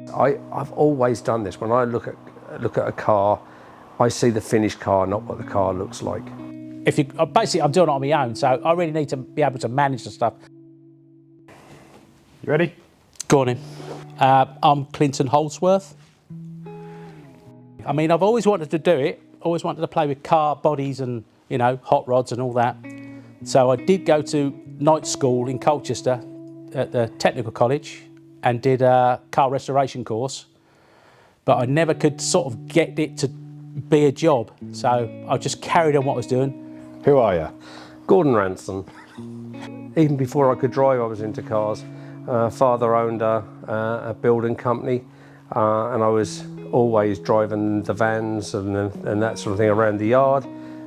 I've always done this. When I look at a car, I see the finished car, not what the car looks like. Basically, I'm doing it on my own, so I really need to be able to manage the stuff. You ready? Go on in. I'm Clinton Holdsworth. I mean, I've always wanted to do it. Always wanted to play with car bodies and, you know, hot rods and all that. So I did go to night school in Colchester at the Technical College and did a car restoration course, but I never could sort of get it to be a job. So I just carried on what I was doing. Who are you? Gordon Ranson. Even before I could drive, I was into cars. Father owned a building company, and I was always driving the vans and that sort of thing around the yard,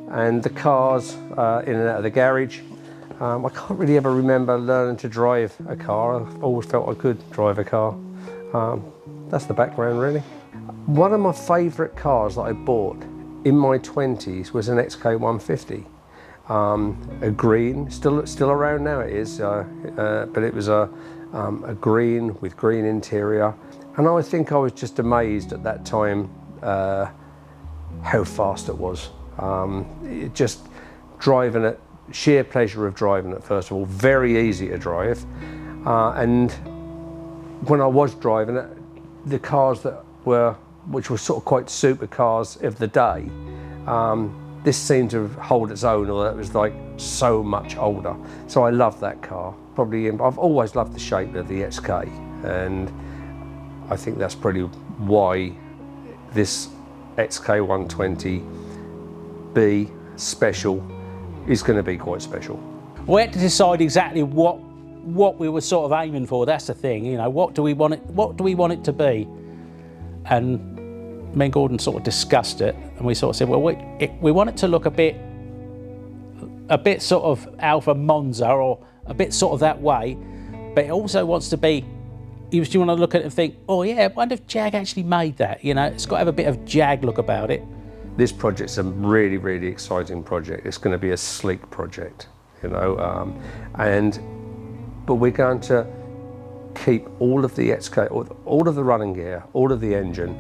and the cars in and out of the garage. I can't really ever remember learning to drive a car. I've always felt I could drive a car. That's the background, really. One of my favourite cars that I bought in my 20s was an XK120. A green, still around now it is, but it was a green with green interior. And I think I was just amazed at that time how fast it was. Just driving it, sheer pleasure of driving it, first of all, very easy to drive. And when I was driving it, the cars which were sort of quite supercars of the day, this seemed to hold its own, although it was like so much older. So I love that car. I've always loved the shape of the XK, and I think that's probably why this XK120B special is going to be quite special. We had to decide exactly what we were sort of aiming for. That's the thing, you know. What do we want it to be? And me and Gordon sort of discussed it, and we sort of said, well, we want it to look a bit sort of Alfa Monza, or a bit sort of that way, but it also wants to be, you want to look at it and think, oh yeah, I wonder if Jag actually made that, you know. It's got to have a bit of Jag look about it. This project's a really, really exciting project. It's going to be a sleek project, you know, but we're going to keep all of the XK, all of the running gear, all of the engine,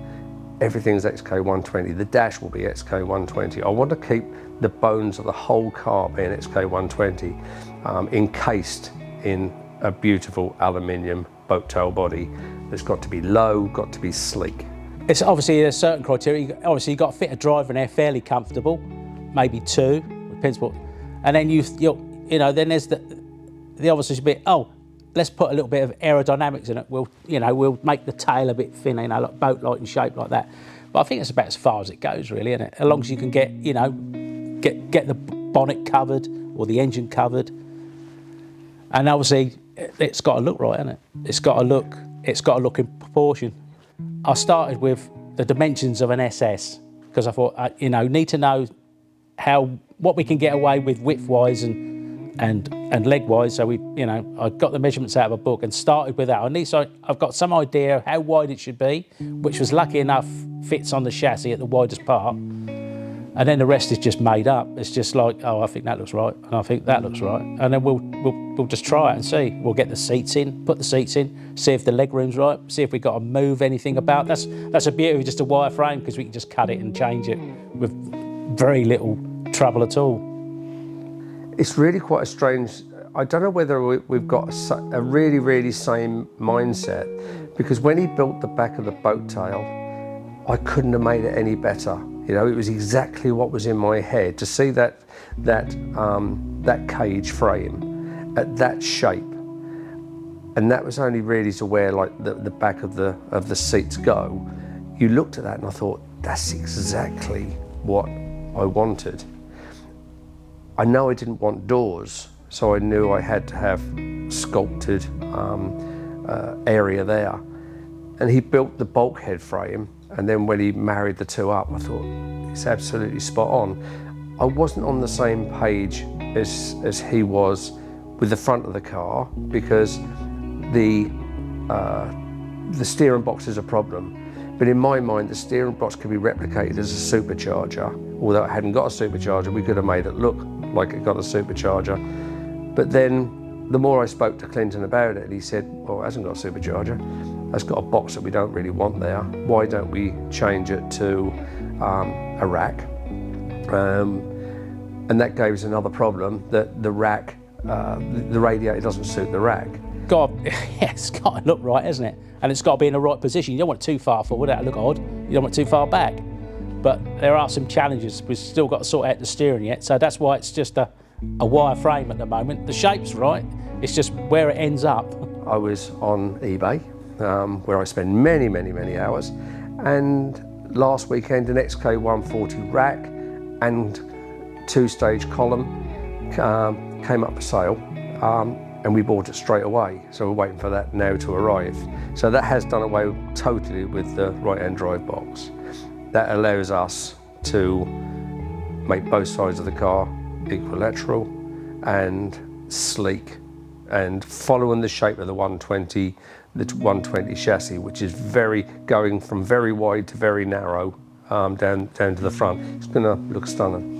everything's XK120. The dash will be XK120. I want to keep the bones of the whole car being XK120, encased in a beautiful aluminium boat tail body that's got to be low, got to be sleek. It's obviously a certain criteria. Obviously, you've got to fit a driver in there fairly comfortable, maybe two, depends what. And then you know, then there's the obviously bit. Oh, let's put a little bit of aerodynamics in it. We'll make the tail a bit thinner, you know, like boat-like in shape like that. But I think it's about as far as it goes, really, isn't it? As long as you can get, you know, get the bonnet covered or the engine covered, and obviously it's got to look right, hasn't it? It's got to look in proportion. I started with the dimensions of an SS because I thought, you know, need to know what we can get away with width-wise and leg-wise. So I got the measurements out of a book and started with that. At least I've got some idea how wide it should be, which was lucky enough fits on the chassis at the widest part. And then the rest is just made up. It's just like, oh, I think that looks right, and I think that looks right, and then we'll just try it and see. We'll get the seats in, put the seats in, see if the leg room's right, see if we've got to move anything about. That's a beauty of just a wireframe, because we can just cut it and change it with very little trouble at all. It's really quite a strange. I don't know whether we've got a really, really same mindset, because when he built the back of the boat tail, I couldn't have made it any better. You know, it was exactly what was in my head. To see that cage frame at that shape, and that was only really to where like the back of the seats go. You looked at that and I thought, that's exactly what I wanted. I know I didn't want doors, so I knew I had to have sculpted area there. And he built the bulkhead frame, and then when he married the two up, I thought, it's absolutely spot on. I wasn't on the same page as he was with the front of the car, because the steering box is a problem. But in my mind, the steering box could be replicated as a supercharger. Although it hadn't got a supercharger, we could have made it look like it got a supercharger. But then the more I spoke to Clinton about it, he said, well, it hasn't got a supercharger. that's got a box that we don't really want there. Why don't we change it to a rack? And that gave us another problem, that the rack, the radiator doesn't suit the rack. God, yeah, it's got to look right, hasn't it? And it's got to be in the right position. You don't want it too far forward, that'll look odd. You don't want it too far back. But there are some challenges. We've still got to sort out the steering yet, so that's why it's just a wire frame at the moment. The shape's right, it's just where it ends up. I was on eBay, where I spend many, many, many hours, and last weekend an XK120 rack and two-stage column came up for sale, and we bought it straight away. So we're waiting for that now to arrive. So that has done away totally with the right-hand drive box. That allows us to make both sides of the car equilateral and sleek, and following the shape of the 120 chassis, which is going from very wide to very narrow, down to the front. It's going to look stunning.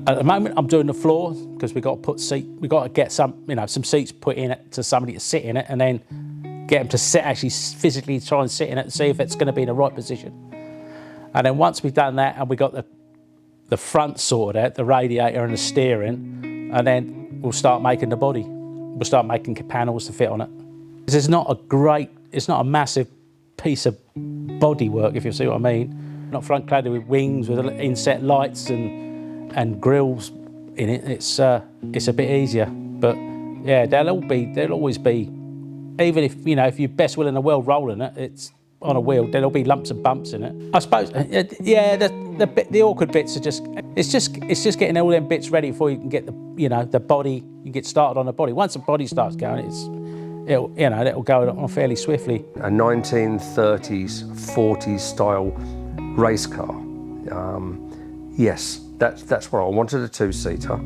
At the moment, I'm doing the floor because we've got to get some seats put in it to somebody to sit in it, and then get them to sit, actually physically try and sit in it and see if it's going to be in the right position. And then once we've done that and we got the front sorted out, the radiator and the steering, and then we'll start making the body. We'll start making panels to fit on it. It's not a massive piece of body work, if you see what I mean. Not front cladded with wings, with inset lights and grills in it. It's a bit easier, but yeah, there'll always be, even if you're best will in the world rolling it, it's on a wheel, there'll be lumps and bumps in it. I suppose, yeah, the awkward bits are just getting all them bits ready before you can get the body. You get started on the body. Once the body starts going, it'll go on fairly swiftly. A 1930s, 40s style race car. Yes, that's what I wanted. A two-seater.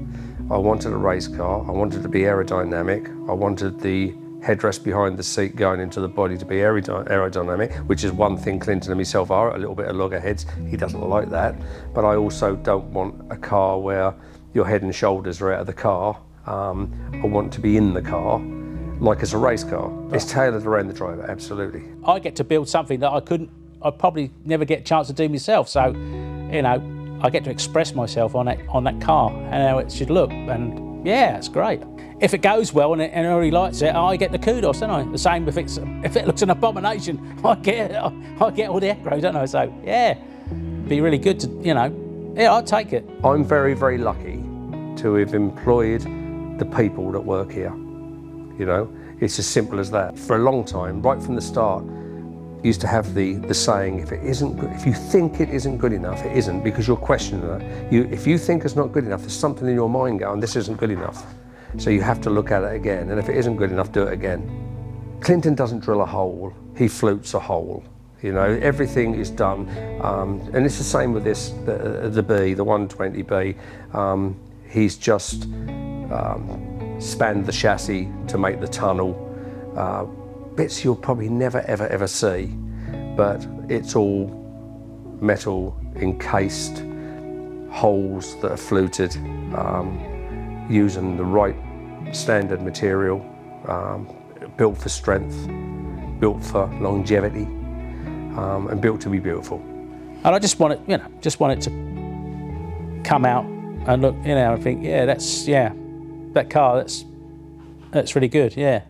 I wanted a race car. I wanted it to be aerodynamic. I wanted the headrest behind the seat going into the body to be aerodynamic, which is one thing Clinton and myself are a little bit of loggerheads. He doesn't like that. But I also don't want a car where your head and shoulders are out of the car. I want to be in the car like it's a race car. It's tailored around the driver, absolutely. I get to build something that I'd probably never get a chance to do myself. So, I get to express myself on that car and how it should look. And yeah, it's great. If it goes well and everybody likes it, I get the kudos, don't I? The same if it looks an abomination, I get all the aggro, don't I? So yeah, it'd be really good to, yeah, I'd take it. I'm very, very lucky to have employed the people that work here. It's as simple as that. For a long time, right from the start, used to have the saying, if you think it isn't good enough, it isn't, because you're questioning it. If you think it's not good enough, there's something in your mind going, this isn't good enough. So you have to look at it again, and if it isn't good enough, do it again. Clinton doesn't drill a hole, he flutes a hole. Everything is done, and it's the same with this, the 120B. He's just spanned the chassis to make the tunnel. Bits you'll probably never, ever, ever see, but it's all metal encased holes that are fluted, using the right standard material, built for strength, built for longevity, and built to be beautiful. And I just want it to come out and look, and think, yeah, that car, that's really good, yeah.